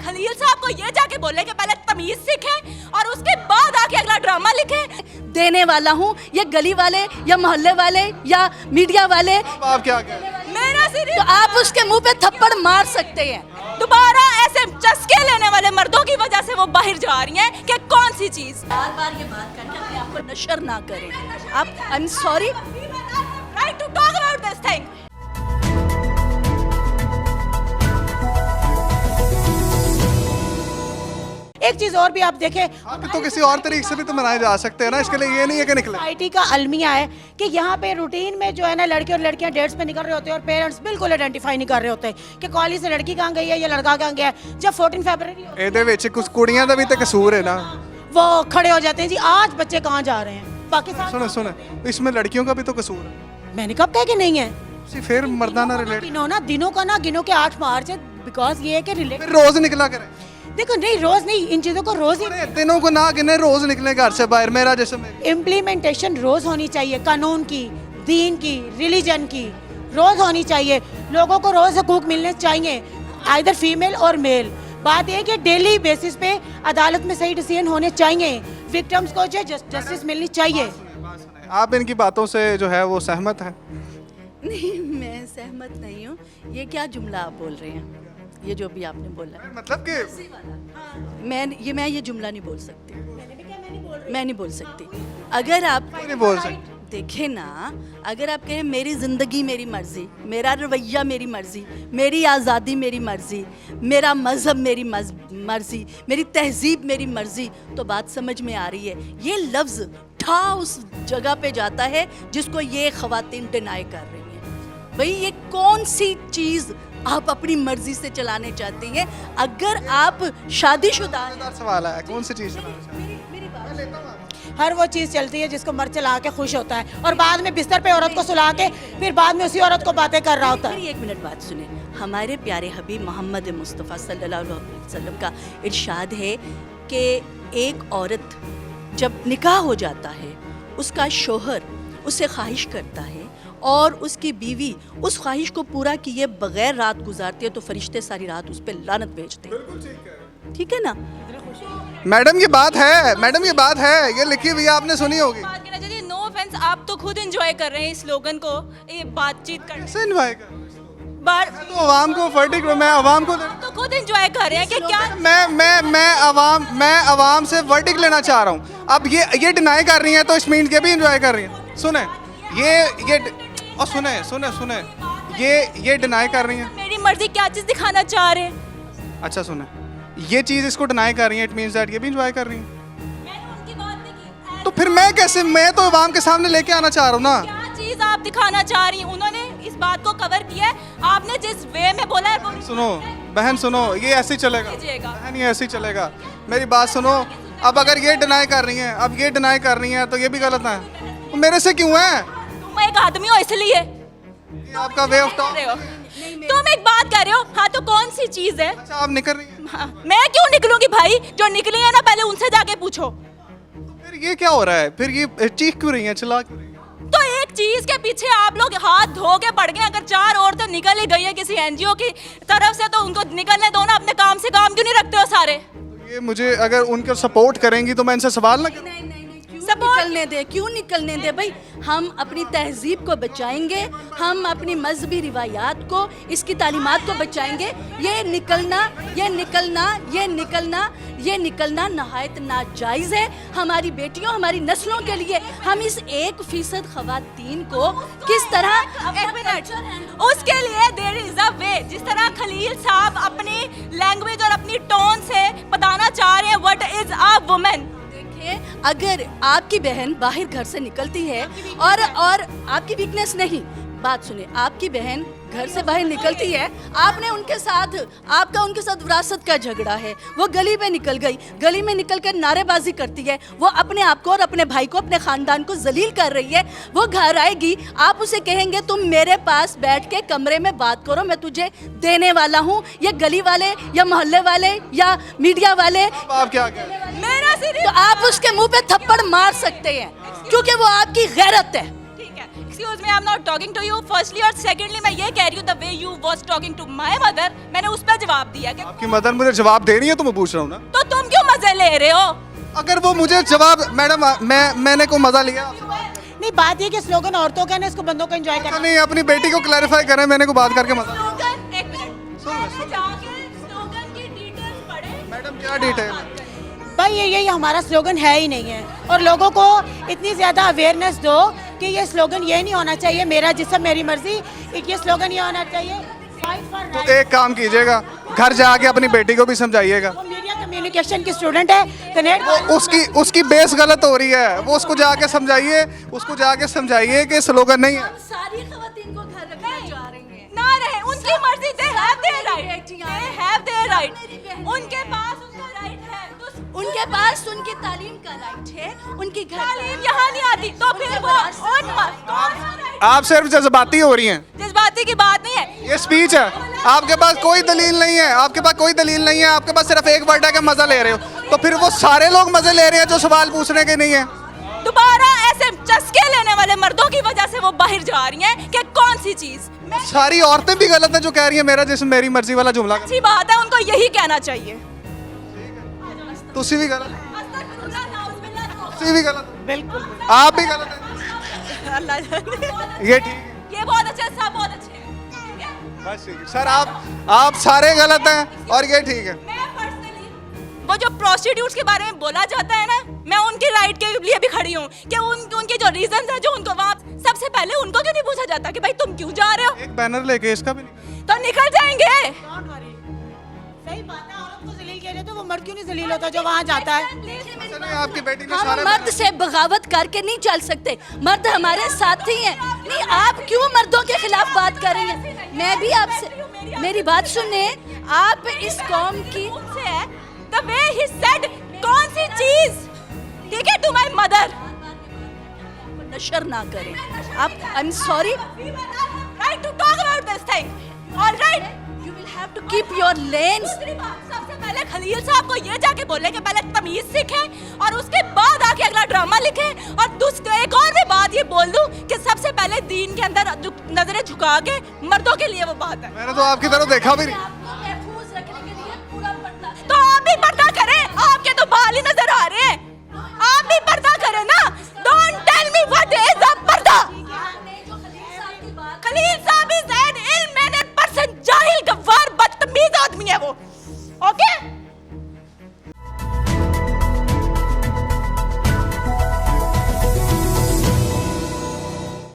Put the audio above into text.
खलील साहब को ये जाके बोले कि पहले तमीज सीखे और उसके बाद आके अगला ड्रामा लिखे। देने वाला हूँ, ये गली वाले या मोहल्ले वाले या मीडिया वाले, आप क्या कह रहे हैं? मेरा सिर्फ तो आप उसके मुंह पे थप्पड़ मार सकते हैं। दोबारा ऐसे चस्के लेने वाले मर्दों की वजह से वो बाहर जा रही हैं कि कौन सी चीज। बार बार ये बात करके अपने आप को नशर ना करें। आप I am sorry, right to talk about this thing. एक चीज और भी आप देखें, आप तो किसी और तरीके से भी तो मनाए जा सकते हैं ना, इसके लिए ये नहीं है कि निकले। सोसाइटी का अलमिया है कि यहाँ पे रूटीन में जो है ना लड़के और लड़कियां डेट्स पे निकल रहे होते हैं और पेरेंट्स बिल्कुल आइडेंटिफाई नहीं कर रहे होते कि कॉलेज से लड़की कहाँ गई है या लड़का कहाँ गया है। जब 14 फरवरी ਇਹਦੇ ਵਿੱਚ ਕੁਝ ਕੁੜੀਆਂ ਦਾ ਵੀ ਤਾਂ ਕਸੂਰ ਹੈ ਨਾ। वो खड़े हो जाते हैं जी आज बच्चे कहाँ जा रहे हैं पाकिस्तान। सुनो सुनो, इसमें लड़कियों का भी तो कसूर है। मैंने कब कहा कि नहीं है। फिर मर्दाना रिलेट गिनो ना दिनों का ना गिनो के 8 मार्च है, बिकॉज ये है कि रिलेट फिर रोज निकला करें। देखो नहीं रोज नहीं, इन चीजों को रोज ही दिनों को ना गिने, रोज निकले घर से बाहर। मेरा जैसे इम्प्लीमेंटेशन रोज होनी चाहिए, कानून की, दीन की, रिलीजन की रोज होनी चाहिए। लोगों को रोज हकूक मिलने चाहिए, आइदर फीमेल और मेल। बात यह कि डेली बेसिस पे अदालत में सही डिसीजन होने चाहिए, विक्टिम्स को जो जस्टिस मिलनी चाहिए। आप इनकी बातों से जो है वो सहमत है? नहीं मैं सहमत नहीं हूँ। ये क्या जुमला आप बोल रहे हैं, ये जो भी आपने बोला है। मतलब कि मैं ये जुमला नहीं बोल सकती, मैं नहीं बोल सकती। अगर आप नहीं बोल सकते। देखे ना, अगर आप कहें मेरी ज़िंदगी मेरी मर्ज़ी, मेरा रवैया मेरी मर्ज़ी, मेरी आज़ादी मेरी मर्ज़ी, मेरा मज़हब मेरी मर्ज़ी, मेरी तहजीब मेरी मर्ज़ी, तो बात समझ में आ रही है। ये लफ्ज़ ठा उस जगह पे जाता है जिसको ये ख़वातीन डिनाई कर रही हैं। भाई ये कौन सी चीज़ आप अपनी मर्जी से चलाने चाहते हैं? अगर आप शादीशुदा सवाल है, कौन सी चीज? हर वो चीज़ चलती है जिसको मर्द चला के खुश होता है और बाद में बिस्तर पे औरत को सुला के फिर बाद में उसी औरत को बातें कर रहा होता है। एक मिनट बात सुने, हमारे प्यारे हबीब मोहम्मद मुस्तफ़ा सल्लल्लाहु अलैहि वसल्लम का इरशाद है कि एक औरत जब निकाह हो जाता है, उसका शोहर उससे ख्वाहिश करता है और उसकी बीवी उस ख्वाहिश को पूरा किए बगैर रात गुजारती है, तो फरिश्ते सारी रात उस पर लानत भेजते हैं। ठीक है ना? मैडम ये बात है, मैडम ये बात है, ये लिखी हुई है, आपने सुनी होगी। बात करना चाहिए, नो ऑफेंस, आप तो खुद एंजॉय कर रहे हैं इस स्लोगन को, ये बातचीत कर कैसे एंजॉय कर? बार तो आवाम को वर्डिक्ट, मैं आवाम को तो खुद एंजॉय कर रहे हैं कि क्या मैं आवाम से वर्डिक्ट लेना चाह रहा हूँ। अब ये डिनाई कर रही हैं तो इस मीन के भी एंजॉय कर रही हैं। सुने ये और सुने ये डिनाई कर रही हैं। मेरी मर्जी क्या चीज दिखाना चाह रहे हैं। अच्छा सुने, ये चीज इसको डिनाई कर रही है, इट मींस दैट ये भी एंजॉय कर रही हैं। मैंने उनकी बात नहीं की। तो फिर मैं कैसे, मैं तो आवाम के सामने लेके आना चाह रहा हूँ ना। क्या चीज आप दिखाना चाह रही हैं? उन्होंने इस बात को कवर किया है, आपने जिस वे में बोला है वो सुनो बहन, सुनो, ये ऐसे ही चलेगा कीजिएगा। बहन, ये ऐसे ही चलेगा। मेरी बात सुनो, अब अगर ये डिनाई कर रही हैं, अब ये डिनाई कर रही हैं तो ये भी गलत है। तो मेरे से क्यों है? तुम एक आदमी हो इसलिए ये आपका वे ऑफ टॉक। तुम एक बात कर रहे हो। हाँ तो कौन सी चीज है? अच्छा आप निकल रही हैं, हाँ, मैं क्यों निकलूंगी भाई? जो निकली है ना पहले उनसे जाके पूछो। फिर ये क्या हो रहा है? फिर ये चीख क्यों रही हैं, चिल्ला क्यों रही हैं? तो एक चीज के पीछे आप लोग हाथ धो के पड़ गए। अगर 4 औरतें निकल ही गई है किसी एनजीओ की तरफ से तो उनको निकलने दो ना, अपने काम से काम क्यों नहीं रखते हो सारे? ये मुझे अगर उनका सपोर्ट करेंगी तो मैं इनसे सवाल ना करूं। निकलने दे, क्यों निकलने दे भाई? हम अपनी तहजीब को बचाएंगे, हम अपनी मजहबी रिवायात को, इसकी तालीमात को बचाएंगे। ये निकलना नहायत नाजायज़ है हमारी बेटियों, हमारी नस्लों के लिए। हम इस 1% ख़वातीन को किस तरह उसके लिए देयर इज अ वे। जिस तरह खलील साहब अपनी लैंग्वेज और अपनी टोन से बताना चाह रहे हैं व्हाट इज अ वुमन। अगर आपकी बहन बाहर घर से निकलती है और आपकी वीकनेस नहीं, बात सुने, आपकी बहन घर से बाहर निकलती है, आपने उनके साथ, आपका उनके साथ विरासत का झगड़ा है, वो गली में निकल गई, गली में निकल कर नारेबाजी करती है, वो अपने आप को और अपने भाई को, अपने खानदान को जलील कर रही है। वो घर आएगी, आप उसे कहेंगे तुम मेरे पास बैठ के कमरे में बात करो, मैं तुझे देने वाला हूँ। ये गली वाले या मोहल्ले वाले या मीडिया वाले, आप क्या कह रहे हैं? मेरा सिर्फ तो आप उसके मुंह पे थप्पड़ मार सकते हैं क्योंकि वो आपकी गैरत है। ठीक है, excuse me, I am not talking to you firstly, और सेकंडली मैं ये कह रही हूँ the way you was talking to my mother, मैंने उस पर जवाब दिया कि आपकी मदर मुझे जवाब दे रही है तो मैं पूछ रहा हूँ ना। तो तुम क्यों मजे ले रहे हो? अगर वो मुझे जवाब, मैडम मैंने को मजा लिया। नहीं, बात ये कि स्लोगन औरतों का है ना, इसको बंदों को एंजॉय अच्छा करना। नहीं, अपनी बेटी को क्लैरिफाई करें, मैंने को बात करके मजा। स्लोगन, एक मिनट, मैंने जाके स्लोगन की डिटेल्स पढ़े। मैडम क्या डिटेल है? भाई ये हमारा स्लोगन है ही नहीं है, और लोगों को इतनी ज़्यादा अवेयरनेस दो कि ये स्लोगन ये नहीं होना चाहिए मेरा जिस्म मेरी मर्जी, ये स्लोगन ये होना चाहिए फाइट फॉर तो राइट। एक काम कीजिएगा, घर जाके अपनी बेटी को भी समझाइएगा। वो मीडिया कम्युनिकेशन की स्टूडेंट है, कनेक्ट उसकी बेस गलत हो रही है, वो उसको जाके समझाइए कि स्लोगन नहीं है। सारी खवातीन को घर रखना चाह रही हैं। ना रहे, उनकी मर्जी, they have their right, they have their right, उनके पास उनका राइट है। तो उनके पास उनकी तालीम का राइट है, उनकी घर तालीम यहाँ नहीं आती, तो फिर वो आप सिर्फ जज्बाती हो रही हैं। जज्बाती की बात नहीं है। ये स्पीच है, आपके पास कोई दलील नहीं है, आपके पास सिर्फ एक वर्ड है कि मजा ले रहे हो। तो फिर वो सारे लोग मजे ले रहे हैं जो सवाल पूछने के नहीं है। दोबारा ऐसे चस्के लेने वाले मर्दों की वजह से वो बाहर जा रही हैं कि कौन सी चीज। सारी औरतें भी गलत है जो कह रही है मेरा जिस्म मेरी मर्जी वाला जुमला। अच्छी बात है, उनको यही कहना चाहिए। तुसी भी गलत, तुसी भी गलत, बिल्कुल आप भी गलत है। अल्लाह जाने। ये ठीक है, ये बहुत अच्छे, सब बहुत अच्छे हैं, ठीक है? बस ठीक है सर। आप सारे गलत हैं और ये ठीक है। मैं पर्सनली वो जो प्रोस्टिट्यूट्स के बारे में बोला जाता है ना, मैं उनकी राइट के लिए भी खड़ी हूँ कि उनके जो रीजंस हैं, जो उनको वहाँ सबसे पहले उनको क्यों नहीं पूछा जाता कि भाई तुम क्यों जा रहे हो? एक बैनर लेके इसका भी नहीं। तो निकल जाएंगे। सही बात है, औरत को जलील कह रहे तो वो मर्द क्यों नहीं जलील होता जो वहाँ जाता है? ऐसा नहीं, आपकी बेटी ने हम सारे मर्द से बगावत करके नहीं चल सकते, मर्द हमारे साथी हैं। नहीं, आप क्यों मर्दों के खिलाफ बात कर रही हैं? मैं भी आपसे, मेरी बात सुने, आप इस कौम की उनसे है द वे ही सेड, कौन सी चीज, ठीक है, टू माय मदर, नशर ना करें आप। I am sorry, right to talk about this thing, alright. You will have to keep your lens. दूसरी बात, सबसे पहले खलील साहब को ये जाके बोले कि पहले तमीज सीखें और उसके बाद आके अगला ड्रामा लिखें। और दूसरी एक और मैं बात ये बोल दूं कि सबसे पहले दीन के अंदर नजरें झुका के मर्दों के लिए वो बात है। मैंने तो आपकी तरफ देखा भी नहीं। आपको महफूज रखने के लिए पूरा पर्दा तो आप भी पर्दा करें, आपके तो बाल ही नजर आ रहे हैं, आप भी पर्दा करें ना। Don't tell me what is a parda. Khalil